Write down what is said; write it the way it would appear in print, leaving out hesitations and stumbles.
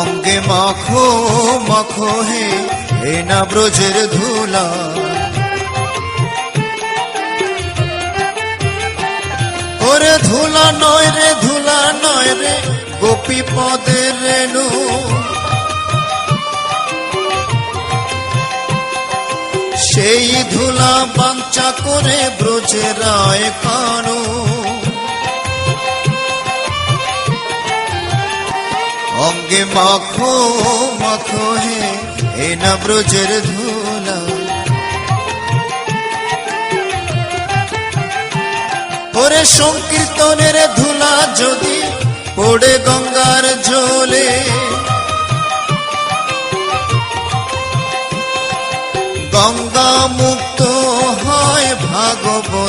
অঙ্গে মাখো মাখো হে হে না ব্রজের ধুলা, ওরে ধুলা নয় রে ধুলা নয় রে গোপী পদের রেণু, সেই ধুলা বাঞ্চা করে ব্রজের রায় কানু। অঙ্গে মাখো মাখো হে হে না ব্রজের ধুলা, ওরে সংকীর্তনের ধুলা যদি পড়ে গঙ্গার জলে, গঙ্গা মুক্ত হয় ভাগবত